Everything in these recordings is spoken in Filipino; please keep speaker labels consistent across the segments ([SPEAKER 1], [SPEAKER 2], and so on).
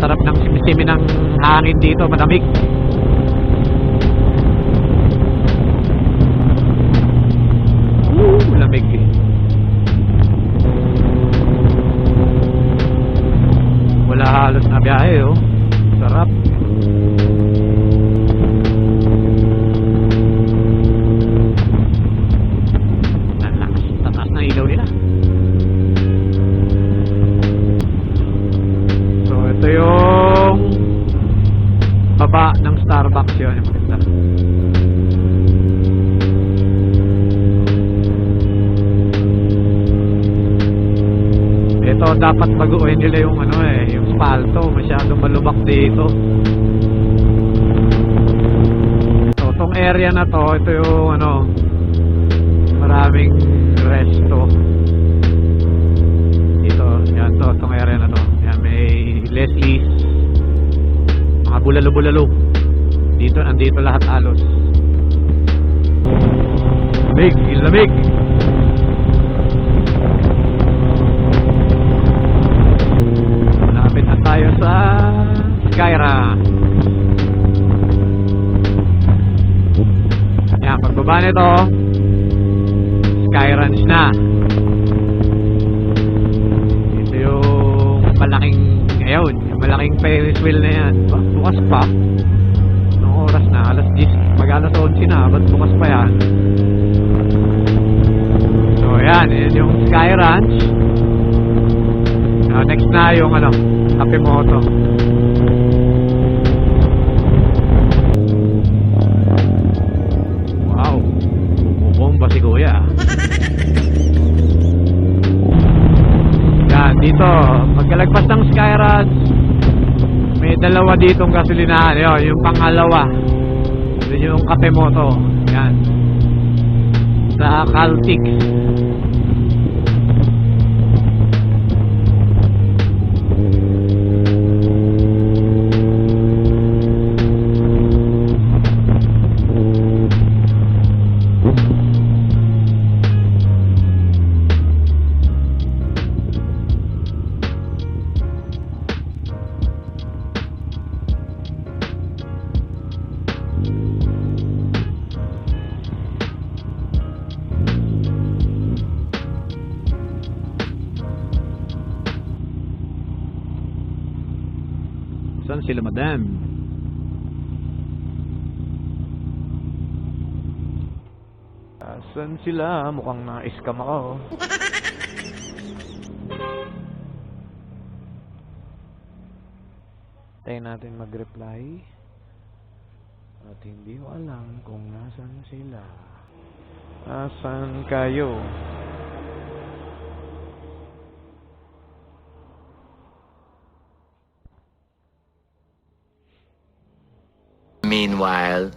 [SPEAKER 1] Sarap ng simisimi ng hangin dito, malamig. Lamig eh. Wala halos na biyahe oh. Sarap. Tatas na ilaw nila. So ito yung baba ng Starbucks yun. Yung maganda. Ito dapat baguhin nila yung ano yung spalto, masyadong malubak dito. So tong area na to, ito yung maraming resto. Dito, yan to, tong area na to. Yan may Leslie's, mga bulalo-bulalo. Dito, nandito lahat halos. Lamig, lamig. Tayo sa Skyra. Yan, pagbaba nito Sky Ranch na. Ito yung malaking ngayon, yung malaking Ferris wheel na yan. Bukas pa. Anong oras na? Alas 10, mag-alas 11 na. Ba't bukas pa yan? So yan, yan yung Sky Ranch. Next na yung Kapemoto. Wow, bumomba si Kuya. Yan, dito pagkalagpas ng Sky Ranch, may dalawa ditong gasolinahan. Yun, yung pangalawa, yun yung Kapemoto. Yan, sa Caltex. Saan sila, madam? Saan sila? Mukhang na-scam ako. Tayo natin mag-reply. At hindi ko alam kung nasan sila. Nasaan kayo?
[SPEAKER 2] Meanwhile,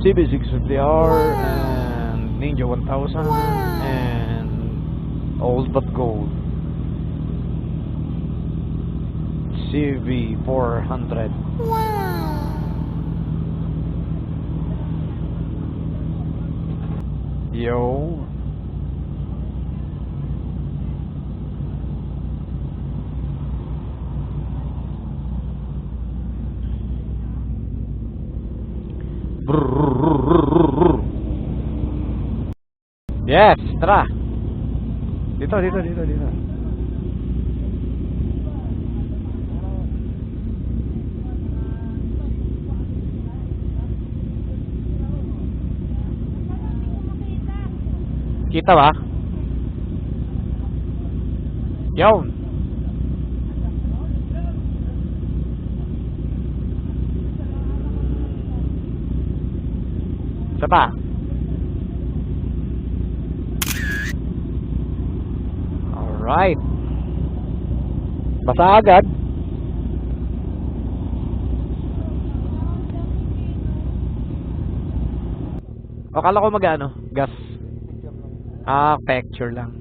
[SPEAKER 1] CB650R and Ninja 1000 and Old But Gold CV400. Yo. Yes, tara. Dito. Kita ba? Yun. Isa pa. Alright. Basa agad. O, kala ko magano? Gas. Ah, picture lang.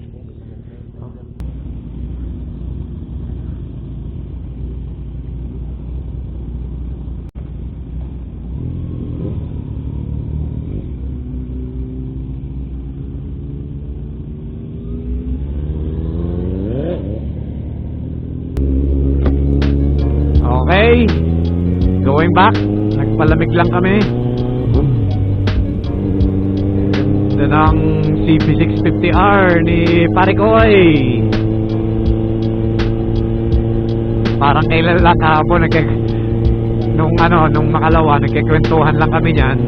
[SPEAKER 1] going back. Nagpalamig lang kami. Ganda ng CB650R ni Pare Koy. Parang kailan lang kahapon nung makalawa nagkikwentuhan lang kami niyan.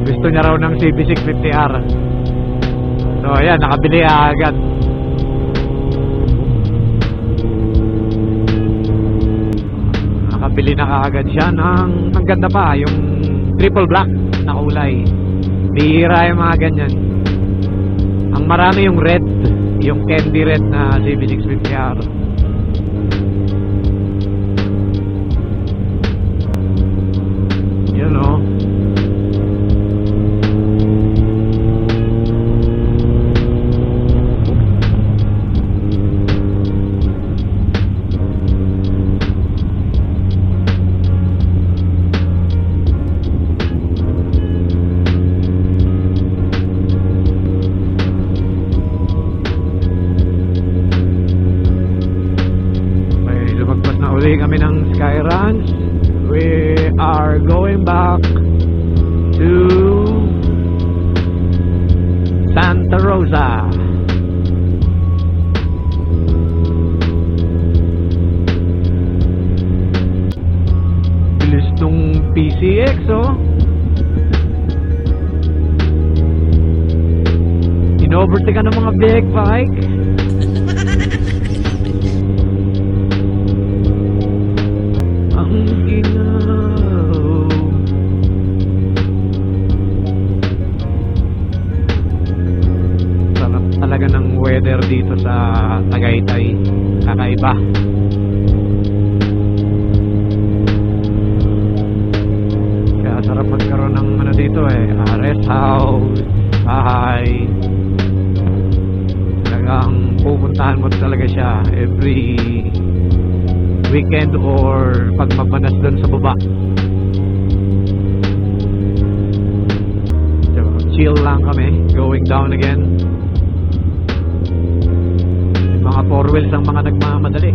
[SPEAKER 1] Gusto niya raw ng CB650R. So ayan, nakabili agad. Nakabili na kaagad siya ng ang ganda pa, yung triple black na kulay. Bihira yung mga ganyan. Ang marami yung red, yung candy red na CB650R. Yun o. Uli kami ng Sky Ranch. We are going back to Santa Rosa. Bilis nung PCX oh. Inovertake ka ng mga big bike. Talaga ng weather dito sa Tagaytay, kakaiba. Kaya sarap magkaroon ng ano dito rest house, bahay. Talagang pupuntahan mo talaga siya every weekend or pag mabanas doon sa baba. So, chill lang kami, going down again. Mga four wheels ang mga nagmamadali.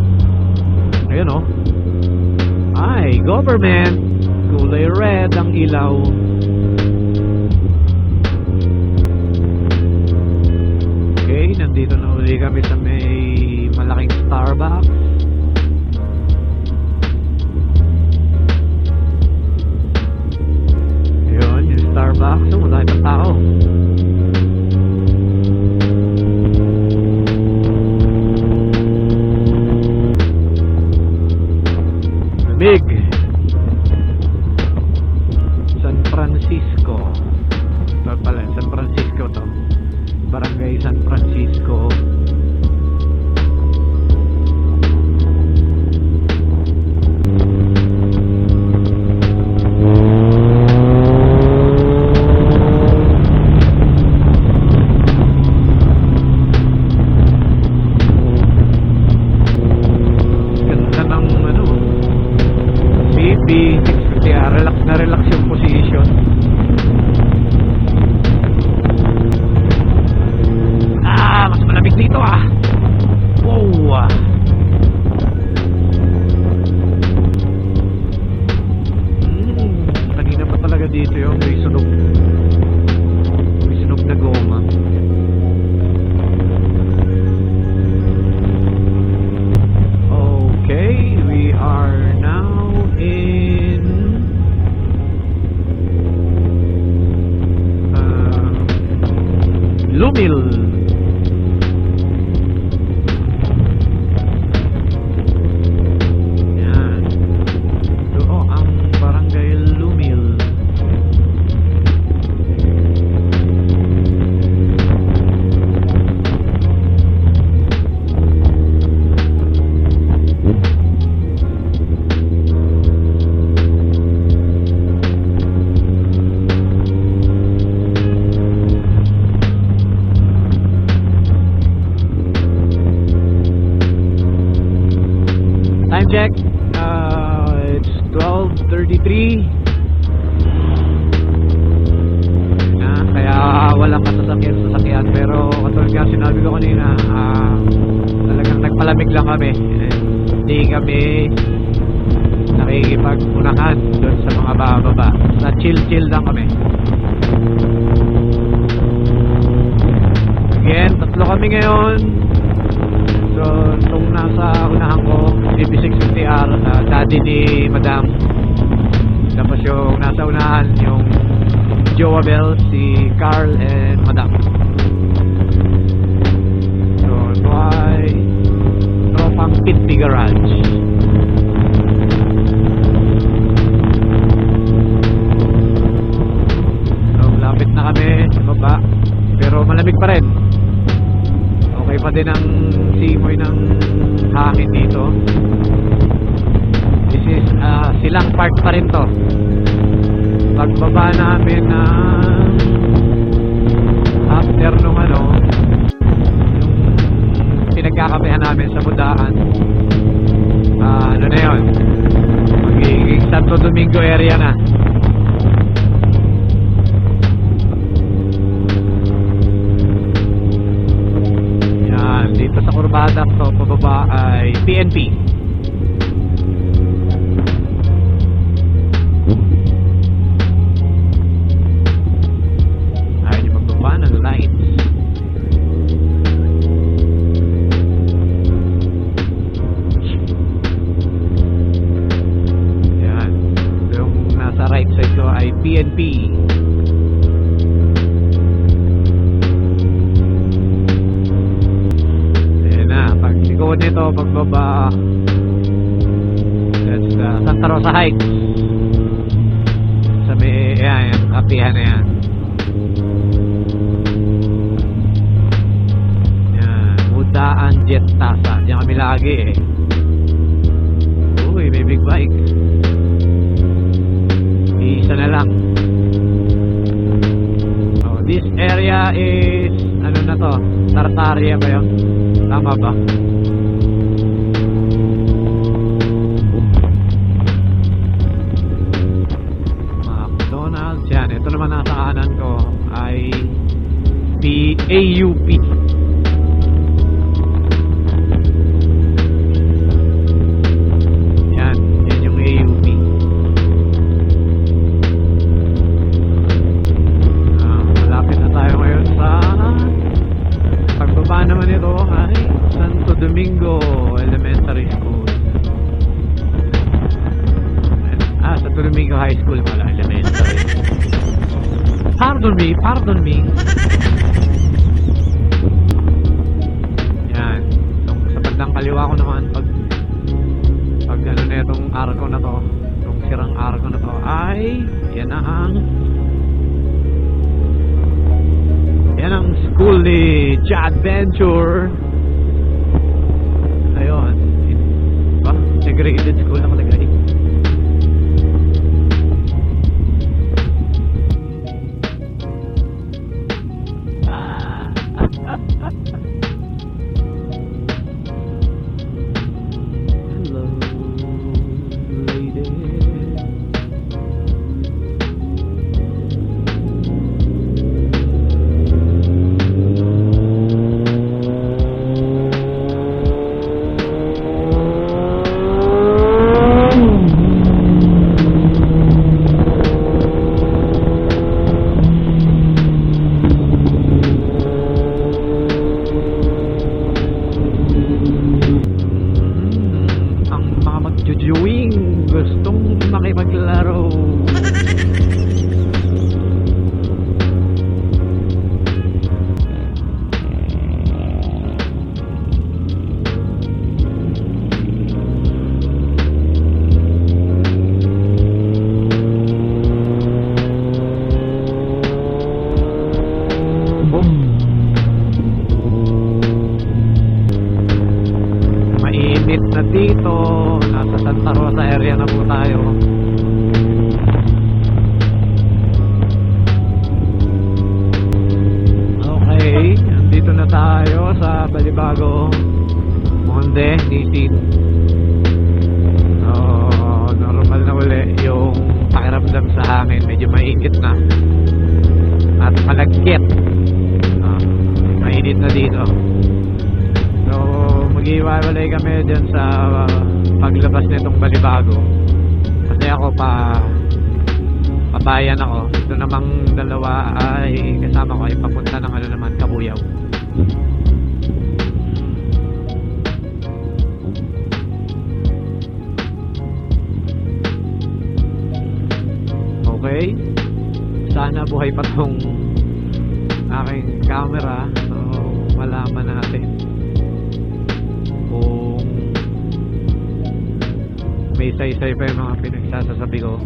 [SPEAKER 1] Ayun oh. Ay, government. Kulay red ang ilaw. Okay, nandito na uli kami sa may malaking Starbucks. Ayun, yung Starbucks. So, wala itong tao. Big San Francisco. Ito pala, San Francisco to. Barangay San Francisco. Relax na relax yung position. Mas malamig dito Wow. Kanina pa talaga dito yung may sunog na goma. Okay, we are now in Lumil. Yan. Ito ang barangay Lumil. Time check. It's 12:33. Kaya walang sasakyan. Pero katulad nga sinabi ko kanina, talagang nagpalamig lang kami. Hindi kami nakikipag-unakan doon sa mga bababa. Sa chill-chill lang kami. Again, tatlo kami ngayon. So, itong nasa unahan ko, CB650R, daddy ni Madam. Tapos yung nasa unahan, yung Joa Bell, si Carl and Madam. So, ito ay tropang Pitby Garage. So, lapit na kami sa baba. Pero malamig pa rin. Okay pa din ang simoy ng hangin dito. This is Silang Park pa rin to. Pagbaba namin na after nung yung pinagkakapehan namin sa Budaan, ano na yun, magiging Santo Domingo area na. Yan, dito sa kurbada to pababa ay PNP. PNP. Ayan na, pag likod nito, pagbaba, that's Santa Rosa Heights. Sa may, ayan, yung kapihan na yan. Ayan, Budaan Jet Tasa. Diyan kami lagi Uy, may big bike. Isa na lang. So, this area is ano na to? Tartaria ba yun? Tama ba? McDonald's. Yan. Ito naman nasa kanan ko ay AUP. Naman ito ay Santo Domingo Elementary School. Santo Domingo High School pala, elementary. Pardon me. Yan. So, sa bandang kaliwa ko naman, pag ano na itong arko na to, itong sirang arko na to, ay yan ang school ni Chad Venture. Ayun. Integrated school nakalagay. Hello, lady. Gustong makipaglaro. Mainit na dito. Nasa Santa Rosa area na po tayo. Okay, andito na tayo sa Balibago Monde, Nitin. Normal na uli yung pakiramdam sa hangin. Medyo mainit na at malagkit. Mainit na dito. So mag-iwalay kami dyan sa paglabas nitong Balibago. ako pabayan ako. Ito namang dalawa ay kasama ko ay papunta ng ano naman, Kabuyaw. Okay, sana buhay pa tong aking camera, so malaman natin kung may saysay pa yung mga pinagsasasabi ko.